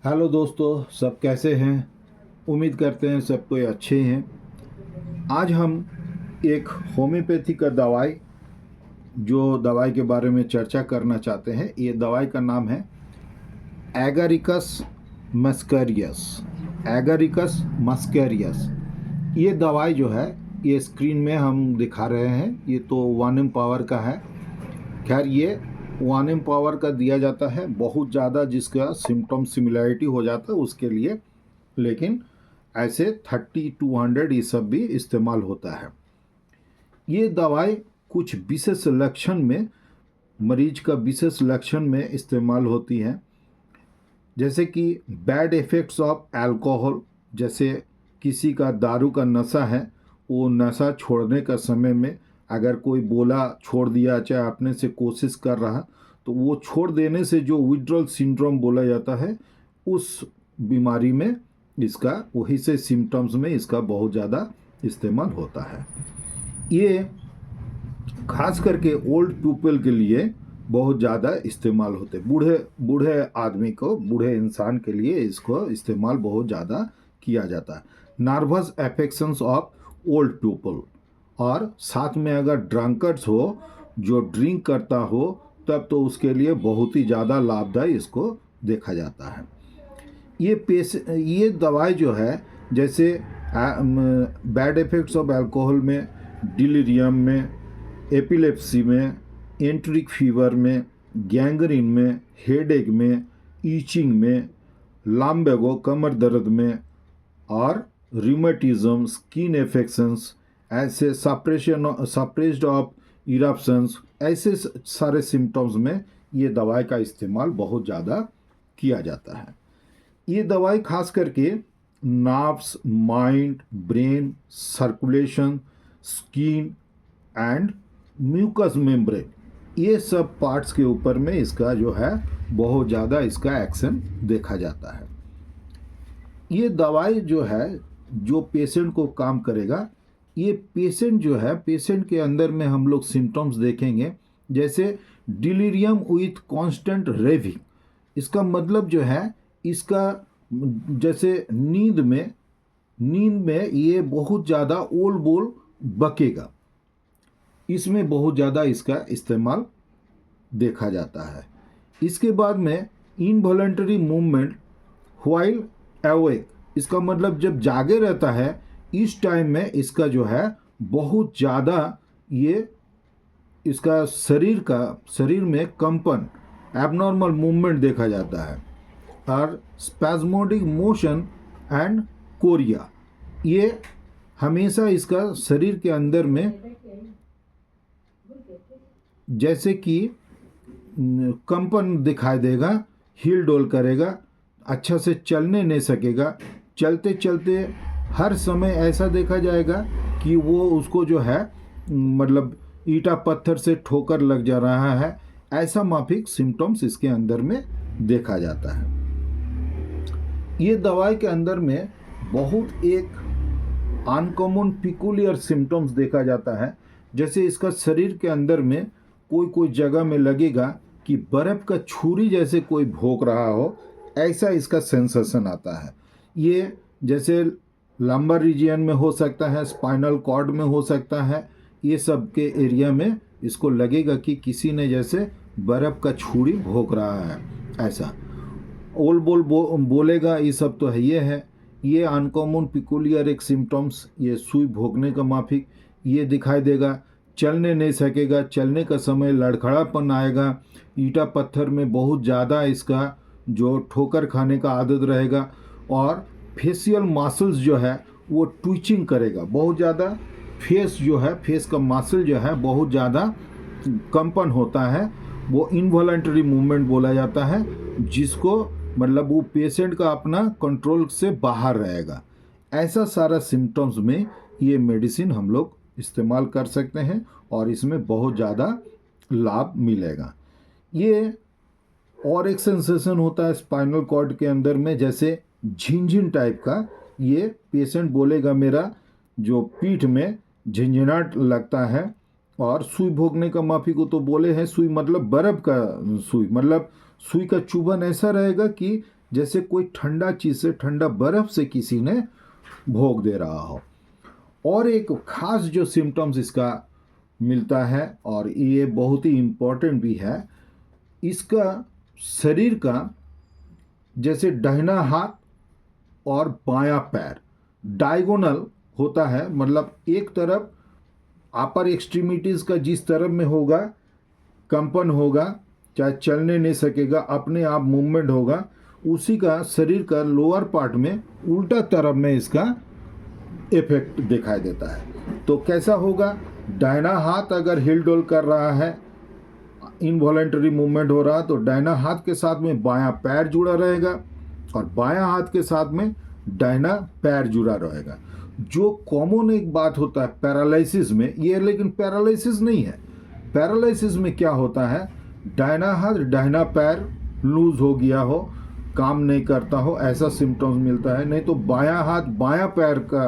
Hello दोस्तों, सब कैसे हैं। उम्मीद करते हैं सब कोई अच्छे हैं। आज हम एक होम्योपैथी का दवाई के बारे में चर्चा करना चाहते हैं। ये दवाई का नाम है एगारिकस मस्करियस। एगारिकस मस्करियस ये दवाई जो है, ये स्क्रीन में हम दिखा रहे हैं। ये तो 1mPower का है। खैर, ये 1mPower का दिया जाता है बहुत ज़्यादा, जिसका सिम्टम सिमिलैरिटी हो जाता है उसके लिए। लेकिन ऐसे 30-200 ये सब भी इस्तेमाल होता है। ये दवाई कुछ विशेष लक्षण में, मरीज का विशेष लक्षण में इस्तेमाल होती है। जैसे कि बैड इफ़ेक्ट्स ऑफ अल्कोहल, जैसे किसी का दारू का नशा है, वो नशा छोड़ने का समय में अगर कोई बोला छोड़ दिया, चाहे अपने से कोशिश कर रहा, तो वो छोड़ देने से जो विड्रॉल सिंड्रोम बोला जाता है, उस बीमारी में इसका, वही से सिम्टम्स में इसका बहुत ज़्यादा इस्तेमाल होता है। ये खास करके ओल्ड पीपल के लिए बहुत ज़्यादा इस्तेमाल होते, बूढ़े बूढ़े आदमी को, बूढ़े इंसान के लिए इसको इस्तेमाल बहुत ज़्यादा किया जाता है। Nervous affections of old people, और साथ में अगर ड्रंकर्स हो, जो ड्रिंक करता हो, तब तो उसके लिए बहुत ही ज़्यादा लाभदायी इसको देखा जाता है। ये दवाई जो है, जैसे बैड इफ़ेक्ट्स ऑफ अल्कोहल में, डिलीरियम में, एपिलेप्सी में, एंट्रिक फीवर में, गैंग्रीन में, हेडेक में, ईचिंग में, लाम्बेगो कमर दर्द में, और रिमेटिज्म, स्किन इन्फेक्शंस, ऐसे सप्रेस्ड ऑफ इरप्शंस, ऐसे सारे सिम्टम्स में ये दवाई का इस्तेमाल बहुत ज़्यादा किया जाता है। ये दवाई खास करके nerves, mind, brain, circulation, skin and mucous membrane, ये सब पार्ट्स के ऊपर में इसका जो है बहुत ज़्यादा इसका एक्शन देखा जाता है। ये दवाई जो है, जो पेशेंट को काम करेगा, ये पेशेंट जो है, पेशेंट के अंदर में हम लोग सिम्टम्स देखेंगे। जैसे डिलीरियम विथ कांस्टेंट रेविंग, इसका मतलब जो है, इसका जैसे नींद में ये बहुत ज़्यादा ओल बोल बकेगा, इसमें बहुत ज़्यादा इसका इस्तेमाल देखा जाता है। इसके बाद में इनवॉलंटरी मूवमेंट व्हाइल अवेक, इसका मतलब जब जागे रहता है, इस टाइम में इसका जो है बहुत ज़्यादा ये, इसका शरीर में कंपन, एबनॉर्मल मूवमेंट देखा जाता है, और स्पैस्मोडिक मोशन एंड कोरिया, ये हमेशा इसका शरीर के अंदर में जैसे कि कंपन दिखाई देगा, हिल डोल करेगा, अच्छा से चलने नहीं सकेगा, चलते चलते हर समय ऐसा देखा जाएगा कि वो उसको जो है, मतलब ईंटा पत्थर से ठोकर लग जा रहा है, ऐसा माफिक सिम्टम्स इसके अंदर में देखा जाता है। ये दवाई के अंदर में बहुत एक अनकॉमन पिकुलियर सिम्टम्स देखा जाता है। जैसे इसका शरीर के अंदर में कोई कोई जगह में लगेगा कि बर्फ़ का छुरी जैसे कोई भोंक रहा हो, ऐसा इसका सेंसेशन आता है। ये जैसे लंबर रीजियन में हो सकता है, स्पाइनल कॉर्ड में हो सकता है, ये सब के एरिया में इसको लगेगा कि किसी ने जैसे बर्फ़ का छुरी भोंक रहा है, ऐसा बोलेगा। ये सब तो है, ये है, ये अनकॉमन पिकुलियर एक सिम्टम्स, ये सुई भोंकने का माफिक ये दिखाई देगा। चलने नहीं सकेगा, चलने का समय लड़खड़ापन आएगा, ईंटा पत्थर में बहुत ज़्यादा इसका जो ठोकर खाने का आदत रहेगा, और फेशियल मसल्स जो है वो ट्विचिंग करेगा बहुत ज़्यादा। फेस जो है, फेस का मसल जो है बहुत ज़्यादा कंपन होता है, वो इनवॉलंटरी मूवमेंट बोला जाता है, जिसको मतलब वो पेशेंट का अपना कंट्रोल से बाहर रहेगा। ऐसा सारा सिम्टम्स में ये मेडिसिन हम लोग इस्तेमाल कर सकते हैं, और इसमें बहुत ज़्यादा लाभ मिलेगा। ये और एक सेंसेशन होता है स्पाइनल कॉर्ड के अंदर में, जैसे झिनझिन टाइप का, ये पेशेंट बोलेगा मेरा जो पीठ में झिनझिनाट लगता है। और सुई भोगने का माफी को तो बोले हैं, सुई मतलब बर्फ़ का सुई, मतलब सुई का चुभन ऐसा रहेगा कि जैसे कोई ठंडा चीज़ से, ठंडा बर्फ़ से किसी ने भोग दे रहा हो। और एक ख़ास जो सिम्टम्स इसका मिलता है, और ये बहुत ही इम्पोर्टेंट भी है, इसका शरीर का जैसे दाहिना हाथ और बायां पैर डायगोनल होता है, मतलब एक तरफ अपर एक्सट्रीमिटीज़ का जिस तरफ में होगा कंपन होगा, चाहे चलने नहीं सकेगा, अपने आप मूवमेंट होगा, उसी का शरीर का लोअर पार्ट में उल्टा तरफ में इसका इफेक्ट दिखाई देता है। तो कैसा होगा, दाहिना हाथ अगर हिल डोल कर रहा है, इनवॉलेंटरी मूवमेंट हो रहा है, तो दाहिना हाथ के साथ में बायां पैर जुड़ा रहेगा और बायां हाथ के साथ में दाहिना पैर जुड़ा रहेगा। जो कॉमन एक बात होता है पैरालिसिस में, ये लेकिन पैरालिसिस नहीं है। पैरालिसिस में क्या होता है, दाहिना हाथ दाहिना पैर लूज हो गया हो, काम नहीं करता हो, ऐसा सिम्टम्स मिलता है। नहीं तो बायां हाथ बायां पैर का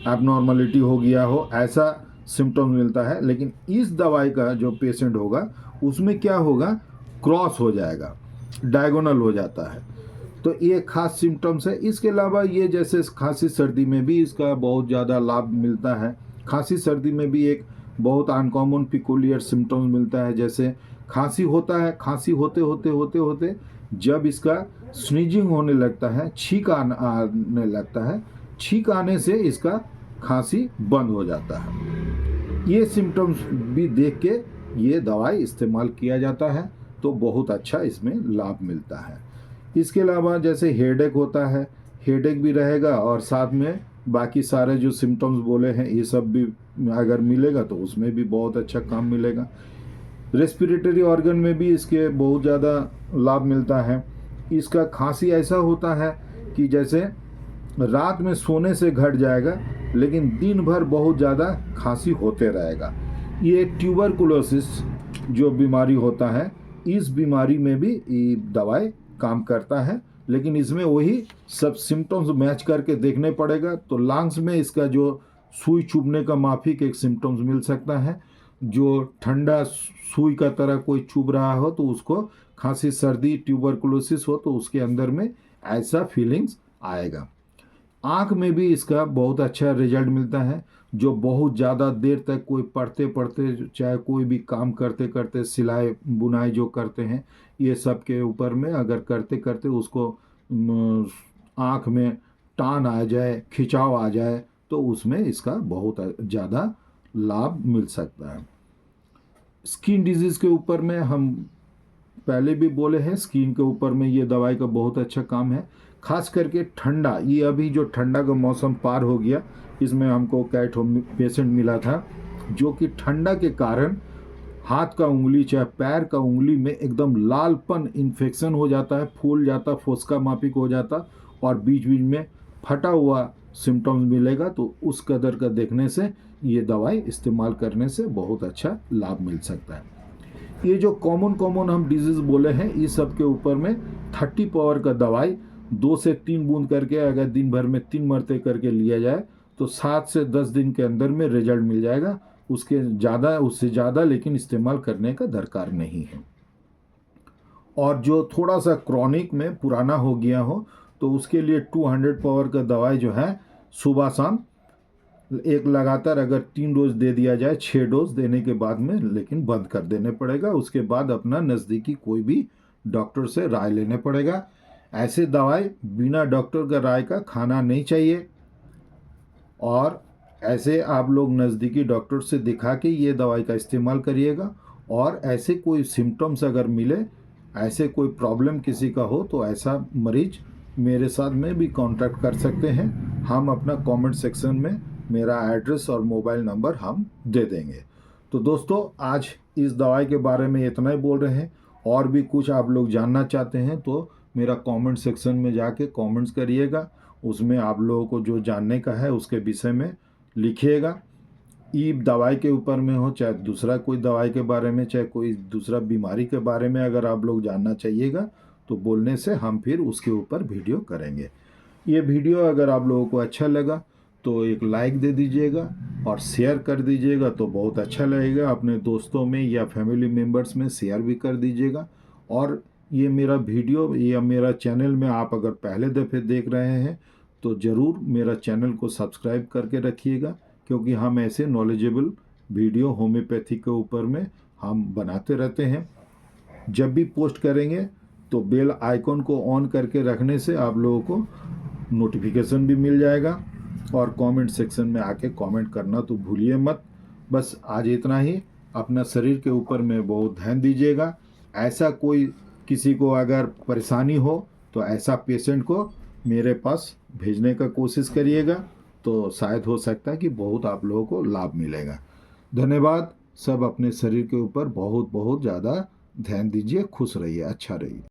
एबनॉर्मलिटी हो गया हो, ऐसा सिम्टम्स मिलता है। लेकिन इस दवाई का जो पेशेंट होगा उसमें क्या होगा, क्रॉस हो जाएगा, डायगोनल हो जाता है। तो ये खास सिम्टम्स है। इसके अलावा ये जैसे खांसी सर्दी में भी इसका बहुत ज़्यादा लाभ मिलता है। खांसी सर्दी में भी एक बहुत अनकॉमन पिकुलियर सिम्टम्स मिलता है। जैसे खांसी होता है, खांसी होते होते होते होते जब इसका स्नीजिंग होने लगता है, छींक आने लगता है, छींक आने से इसका खांसी बंद हो जाता है। ये सिम्टम्स भी देख के ये दवाई इस्तेमाल किया जाता है, तो बहुत अच्छा इसमें लाभ मिलता है। इसके अलावा जैसे हेडेक होता है, हेडेक भी रहेगा और साथ में बाकी सारे जो सिम्टम्स बोले हैं ये सब भी अगर मिलेगा तो उसमें भी बहुत अच्छा काम मिलेगा। रेस्पिरेटरी ऑर्गन में भी इसके बहुत ज़्यादा लाभ मिलता है। इसका खांसी ऐसा होता है कि जैसे रात में सोने से घट जाएगा, लेकिन दिन भर बहुत ज़्यादा खांसी होते रहेगा। ये ट्यूबरकुलोसिस जो बीमारी होता है, इस बीमारी में भी ये दवाई काम करता है। लेकिन इसमें वही सब सिम्टम्स मैच करके देखने पड़ेगा। तो लंग्स में इसका जो सुई चुभने का माफिक एक सिम्टम्स मिल सकता है। जो ठंडा सुई का तरह कोई चुभ रहा हो तो उसको खांसी सर्दी ट्यूबरकुलोसिस हो तो उसके अंदर में ऐसा फीलिंग्स आएगा। आँख में भी इसका बहुत अच्छा रिजल्ट मिलता है। जो बहुत ज़्यादा देर तक कोई पढ़ते पढ़ते, चाहे कोई भी काम करते करते, सिलाई बुनाई जो करते हैं, ये सब के ऊपर में अगर करते करते उसको आँख में टान आ जाए, खिंचाव आ जाए, तो उसमें इसका बहुत ज़्यादा लाभ मिल सकता है। स्किन डिजीज़ के ऊपर में हम पहले भी बोले हैं, स्किन के ऊपर में ये दवाई का बहुत अच्छा काम है। खास करके ठंडा, ये अभी जो ठंडा का मौसम पार हो गया, इसमें हमको कैट पेशेंट मिला था जो कि ठंडा के कारण हाथ का उंगली चाहे पैर का उंगली में एकदम लालपन इन्फेक्शन हो जाता है, फूल जाता, फोस्का मापिक हो जाता और बीच बीच में फटा हुआ सिम्टम्स मिलेगा। तो उस कदर का देखने से ये दवाई इस्तेमाल करने से बहुत अच्छा लाभ मिल सकता है। ये जो कॉमन हम डिजीज़ बोले हैं, इस सब के ऊपर में 30 पावर का दवाई 2 से 3 बूंद करके अगर दिन भर में 3 मरते करके लिया जाए तो 7 से 10 दिन के अंदर में रिजल्ट मिल जाएगा। उससे ज़्यादा लेकिन इस्तेमाल करने का दरकार नहीं है। और जो थोड़ा सा क्रॉनिक में पुराना हो गया हो तो उसके लिए 200 पावर का दवाई जो है सुबह शाम एक लगातार अगर 3 डोज दे दिया जाए, 6 डोज देने के बाद में लेकिन बंद कर देने पड़ेगा। उसके बाद अपना नज़दीकी कोई भी डॉक्टर से राय लेने पड़ेगा। ऐसे दवाई बिना डॉक्टर का राय का खाना नहीं चाहिए और ऐसे आप लोग नज़दीकी डॉक्टर से दिखा के ये दवाई का इस्तेमाल करिएगा। और ऐसे कोई सिम्टम्स अगर मिले, ऐसे कोई प्रॉब्लम किसी का हो तो ऐसा मरीज मेरे साथ में भी कांटेक्ट कर सकते हैं। हम अपना कमेंट सेक्शन में मेरा एड्रेस और मोबाइल नंबर हम दे देंगे। तो दोस्तों, आज इस दवाई के बारे में इतना ही बोल रहे हैं। और भी कुछ आप लोग जानना चाहते हैं तो मेरा कमेंट सेक्शन में जाके कमेंट्स करिएगा। उसमें आप लोगों को जो जानने का है उसके विषय में लिखिएगा। ई दवाई के ऊपर में हो, चाहे दूसरा कोई दवाई के बारे में, चाहे कोई दूसरा बीमारी के बारे में अगर आप लोग जानना चाहिएगा तो बोलने से हम फिर उसके ऊपर वीडियो करेंगे। ये वीडियो अगर आप लोगों को अच्छा लगा तो एक लाइक दे दीजिएगा और शेयर कर दीजिएगा तो बहुत अच्छा लगेगा। अपने दोस्तों में या फैमिली मेम्बर्स में शेयर भी कर दीजिएगा। और ये मेरा वीडियो या मेरा चैनल में आप अगर पहले दफ़े देख रहे हैं तो ज़रूर मेरा चैनल को सब्सक्राइब करके रखिएगा, क्योंकि हम ऐसे नॉलेजेबल वीडियो होम्योपैथी के ऊपर में हम बनाते रहते हैं। जब भी पोस्ट करेंगे तो बेल आइकॉन को ऑन करके रखने से आप लोगों को नोटिफिकेशन भी मिल जाएगा, और कमेंट सेक्शन में आके कमेंट करना तो भूलिए मत। बस आज इतना ही। अपना शरीर के ऊपर में बहुत ध्यान दीजिएगा। ऐसा कोई किसी को अगर परेशानी हो तो ऐसा पेशेंट को मेरे पास भेजने का कोशिश करिएगा, तो शायद हो सकता है कि बहुत आप लोगों को लाभ मिलेगा। धन्यवाद। सब अपने शरीर के ऊपर बहुत बहुत ज़्यादा ध्यान दीजिए। खुश रहिए, अच्छा रहिए।